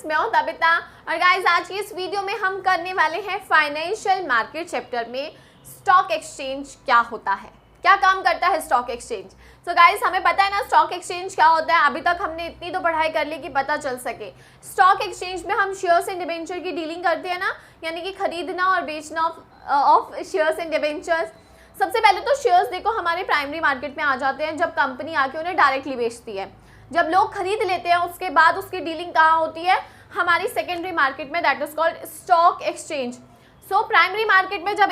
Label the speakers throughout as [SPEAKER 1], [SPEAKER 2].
[SPEAKER 1] मैं हूं तबिता और गाइस आज की इस वीडियो में हम करने वाले हैं फाइनेंशियल मार्केट चैप्टर में स्टॉक एक्सचेंज क्या होता है, क्या काम करता है स्टॉक एक्सचेंज। तो गाइस हमें पता है ना स्टॉक एक्सचेंज क्या होता है, अभी तक हमने इतनी तो पढ़ाई कर ली कि पता चल सके। स्टॉक एक्सचेंज में हम शेयर्स एंड डिबेंचर की डीलिंग करते हैं ना, यानी कि खरीदना और बेचना ऑफ शेयर्स एंड डिबेंचर्स। सबसे पहले तो शेयर्स देखो हमारे प्राइमरी मार्केट में आ जाते हैं जब कंपनी आके उन्हें डायरेक्टली बेचती है। जब लोग खरीद लेते हैं उसके बाद उसकी डीलिंग कहाँ होती है, हमारी सेकेंडरी मार्केट में, that is called stock exchange. So primary market में जब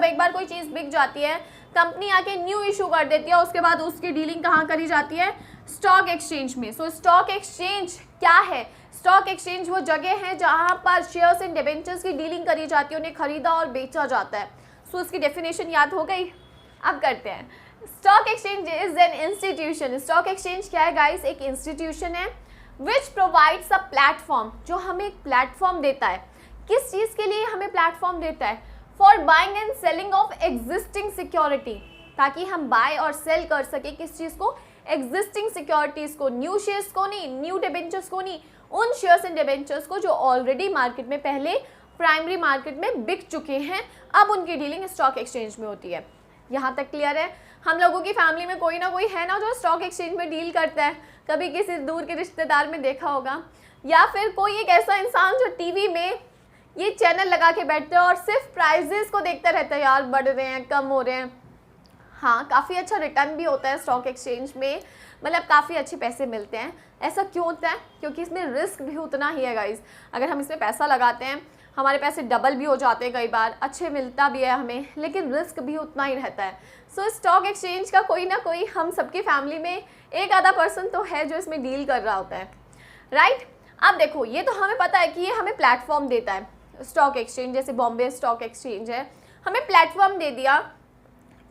[SPEAKER 1] एक बार कोई चीज़ बिक जाती है, कंपनी आके न्यू इशू कर देती है, उसके बाद उसकी डीलिंग कहाँ करी जाती है, स्टॉक एक्सचेंज में। सो स्टॉक एक्सचेंज क्या है? स्टॉक एक्सचेंज वो जगह है जहाँ पर शेयर्स एंड डिबेंचर्स की डीलिंग करी जाती है, उन्हें खरीदा और बेचा जाता है। सो इसकी डेफिनेशन याद हो गई, अब करते हैं। Stock exchange is an institution. Stock exchange क्या है गाइस? एक इंस्टीट्यूशन है विच प्रोवाइड्स अ प्लेटफॉर्म, जो हमें एक प्लेटफॉर्म देता है। किस चीज़ के लिए हमें प्लेटफॉर्म देता है? For buying and selling of existing security, ताकि हम बाय और सेल कर सके किस चीज़ को? एग्जिस्टिंग सिक्योरिटीज़ को, न्यू शेयर्स को नहीं, न्यू डिबेंचर्स को नहीं, उन शेयर्स एंड डिबेंचर्स को जो ऑलरेडी मार्केट में पहले प्राइमरी मार्केट में बिक चुके हैं, अब उनकी डीलिंग स्टॉक एक्सचेंज में होती है। यहाँ तक क्लियर है? हम लोगों की फैमिली में कोई ना कोई है ना जो स्टॉक एक्सचेंज में डील करता है, कभी किसी दूर के रिश्तेदार में देखा होगा, या फिर कोई एक ऐसा इंसान जो टीवी में ये चैनल लगा के बैठते हैं और सिर्फ प्राइजेस को देखता रहता है, यार बढ़ रहे हैं, कम हो रहे हैं। हाँ, काफ़ी अच्छा रिटर्न भी होता है स्टॉक एक्सचेंज में, मतलब काफ़ी अच्छे पैसे मिलते हैं। ऐसा क्यों होता है? क्योंकि इसमें रिस्क भी उतना ही है गाइज। अगर हम इसमें पैसा लगाते हैं, हमारे पैसे डबल भी हो जाते हैं, कई बार अच्छे मिलता भी है हमें, लेकिन रिस्क भी उतना ही रहता है। सो स्टॉक एक्सचेंज का कोई ना कोई हम सबकी फैमिली में एक आधा पर्सन तो है जो इसमें डील कर रहा होता है, राइट? अब देखो, ये तो हमें पता है कि ये हमें प्लेटफॉर्म देता है स्टॉक एक्सचेंज, जैसे बॉम्बे स्टॉक एक्सचेंज है, हमें प्लेटफॉर्म दे दिया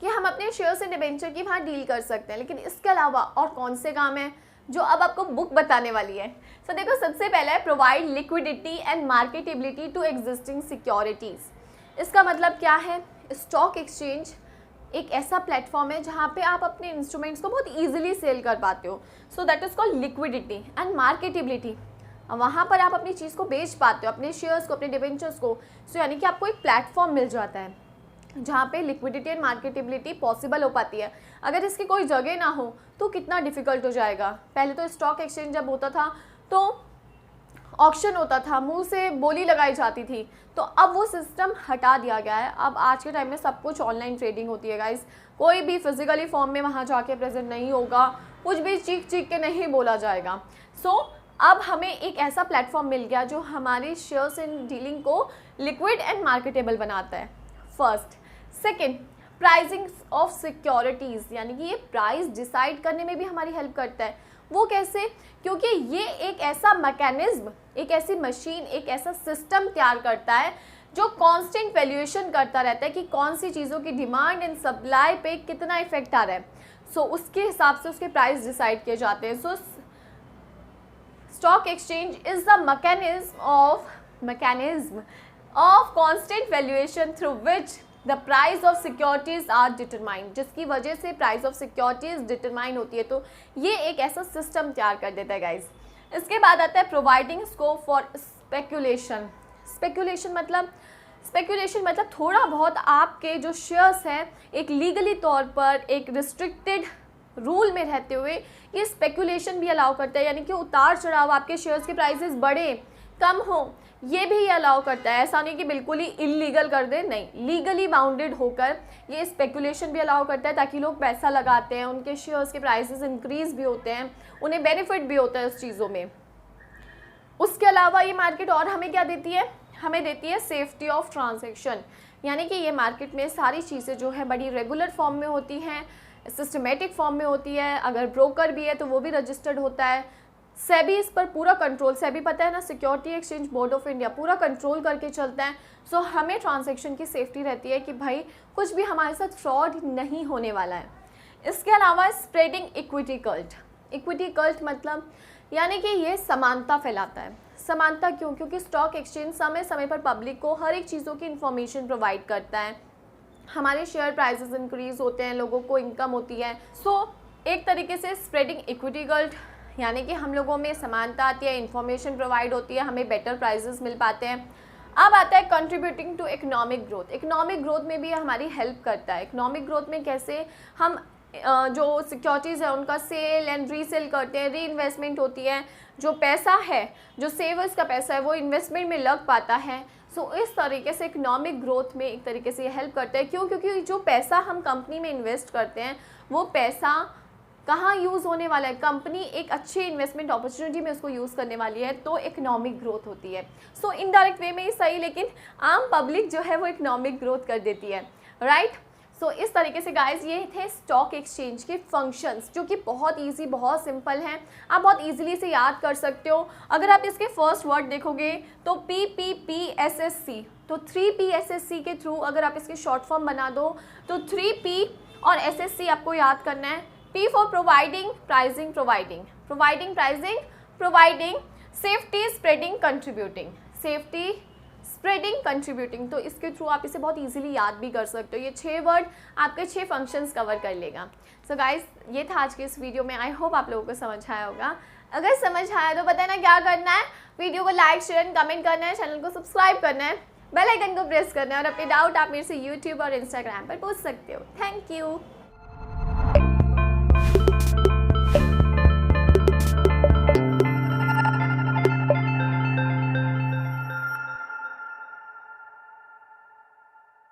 [SPEAKER 1] कि हम अपने शेयर्स एंड डिबेंचर की वहाँ डील कर सकते हैं। लेकिन इसके अलावा और कौन से काम है जो अब आपको बुक बताने वाली है? तो देखो, सबसे पहला है provide liquidity and marketability to existing securities. इसका मतलब क्या है? स्टॉक एक्सचेंज एक ऐसा प्लेटफॉर्म है जहाँ पे आप अपने इंस्ट्रूमेंट्स को बहुत ईजिली सेल कर पाते हो। So that is called liquidity and marketability. वहाँ पर आप अपनी चीज़ को बेच पाते हो, अपने शेयर्स को, अपने डिबेंचर्स को। सो यानी कि आपको एक प्लेटफॉर्म मिल जाता है जहाँ पे लिक्विडिटी एंड मार्केटेबिलिटी पॉसिबल हो पाती है। अगर इसकी कोई जगह ना हो तो कितना डिफ़िकल्ट हो जाएगा। पहले तो स्टॉक एक्सचेंज जब होता था तो ऑक्शन होता था, मुंह से बोली लगाई जाती थी, तो अब वो सिस्टम हटा दिया गया है। अब आज के टाइम में सब कुछ ऑनलाइन ट्रेडिंग होती है गाइस। कोई भी फिजिकली फॉर्म में वहाँ जाके प्रेजेंट नहीं होगा, कुछ भी चीख चीख के नहीं बोला जाएगा। सो अब हमें एक ऐसा प्लेटफॉर्म मिल गया जो हमारे शेयर्स एंड डीलिंग को लिक्विड एंड मार्केटेबल बनाता है, first. Second, pricing of securities, यानी कि ये प्राइस डिसाइड करने में भी हमारी हेल्प करता है। वो कैसे? क्योंकि ये एक ऐसा मैकेनिज्म, एक ऐसी मशीन, एक ऐसा सिस्टम तैयार करता है जो कांस्टेंट वैल्यूएशन करता रहता है कि कौन सी चीज़ों की डिमांड एंड सप्लाई पे कितना इफेक्ट आ रहा है। सो उसके हिसाब से उसके प्राइस डिसाइड किए जाते हैं। So stock exchange is the mechanism of constant valuation through which the price of securities are determined, जिसकी वजह से प्राइस ऑफ सिक्योरिटीज़ डिटरमाइन होती है। तो ये एक ऐसा सिस्टम तैयार कर देता है गाइज। इसके बाद आता है providing scope for speculation. Speculation मतलब थोड़ा बहुत आपके जो शेयर्स हैं एक लीगली तौर पर एक रिस्ट्रिक्टेड रूल में रहते हुए ये स्पेकुलेशन भी अलाउ करता है, यानी कि उतार चढ़ाव, आपके शेयर्स के प्राइसेस बढ़े कम हो, ये भी ये अलाउ करता है। ऐसा नहीं कि बिल्कुल ही इलीगल कर दे, नहीं, लीगली बाउंडेड होकर ये स्पेकुलेशन भी अलाउ करता है, ताकि लोग पैसा लगाते हैं, उनके शेयर्स के प्राइसेस इंक्रीज भी होते हैं, उन्हें बेनिफिट भी होता है उस चीज़ों में। उसके अलावा ये मार्केट और हमें क्या देती है? हमें देती है सेफ्टी ऑफ ट्रांजैक्शन, यानी कि ये मार्केट में सारी चीज़ें जो है बड़ी रेगुलर फॉर्म में होती हैं, सिस्टमेटिक फॉर्म में होती है। अगर ब्रोकर भी है तो वो भी रजिस्टर्ड होता है। सेबी इस पर पूरा कंट्रोल, सेबी पता है ना, security exchange board of India, पूरा कंट्रोल करके चलता है। सो हमें ट्रांजैक्शन की सेफ्टी रहती है कि भाई कुछ भी हमारे साथ फ्रॉड नहीं होने वाला है। इसके अलावा spreading equity cult. Equity cult मतलब यानी कि ये समानता फैलाता है। समानता क्यों? क्योंकि स्टॉक एक्सचेंज समय समय पर पब्लिक को हर एक चीज़ों की इन्फॉर्मेशन प्रोवाइड करता है। हमारे शेयर प्राइसेस इंक्रीज होते हैं, लोगों को इनकम होती है। सो एक तरीके से स्प्रेडिंग इक्विटी कल्ट यानी कि हम लोगों में समानता आती है, इंफॉर्मेशन प्रोवाइड होती है, हमें बेटर प्राइजेस मिल पाते हैं। अब आता है contributing to economic growth. Economic growth में भी हमारी हेल्प करता है। इकोनॉमिक ग्रोथ में कैसे हम जो सिक्योरिटीज़ है उनका सेल एंड रीसेल करते हैं, री इन्वेस्टमेंट होती है, जो पैसा है, जो सेवर्स का पैसा है वो इन्वेस्टमेंट में लग पाता है। सो इस तरीके से इकोनॉमिक ग्रोथ में एक तरीके से ये हेल्प करता है। क्यों? क्योंकि जो पैसा हम कंपनी में इन्वेस्ट करते हैं वो पैसा कहाँ यूज़ होने वाला है, कंपनी एक अच्छी इन्वेस्टमेंट अपॉर्चुनिटी में उसको यूज़ करने वाली है, तो इकोनॉमिक ग्रोथ होती है। सो इनडायरेक्ट वे में ही सही, लेकिन आम पब्लिक जो है वो इकोनॉमिक ग्रोथ कर देती है, राइट। सो इस तरीके से गाइज ये थे स्टॉक एक्सचेंज के फंक्शंस, जो कि बहुत इजी, बहुत सिंपल हैं, आप बहुत इजीली से याद कर सकते हो। अगर आप इसके फर्स्ट वर्ड देखोगे तो PPPSSC, तो 3PSSC के थ्रू अगर आप इसकी शॉर्ट फॉर्म बना दो तो 3P और SSC आपको याद करना है। P for providing, pricing, providing, providing, pricing, providing, safety, spreading, contributing, safety, spreading, contributing. तो इसके थ्रू आप इसे बहुत इजीली याद भी कर सकते हो। ये 6 वर्ड आपके 6 फंक्शंस कवर कर लेगा। सो गाइज ये था आज के इस वीडियो में। आई होप आप लोगों को समझ आया होगा। अगर समझ आया तो बताना क्या करना है, वीडियो को लाइक, शेयर एंड कमेंट करना है, चैनल को सब्सक्राइब करना है, बेल आइकन को प्रेस करना है, और अपने डाउट आप मेरे से यूट्यूब और इंस्टाग्राम पर पूछ सकते हो। Thank you.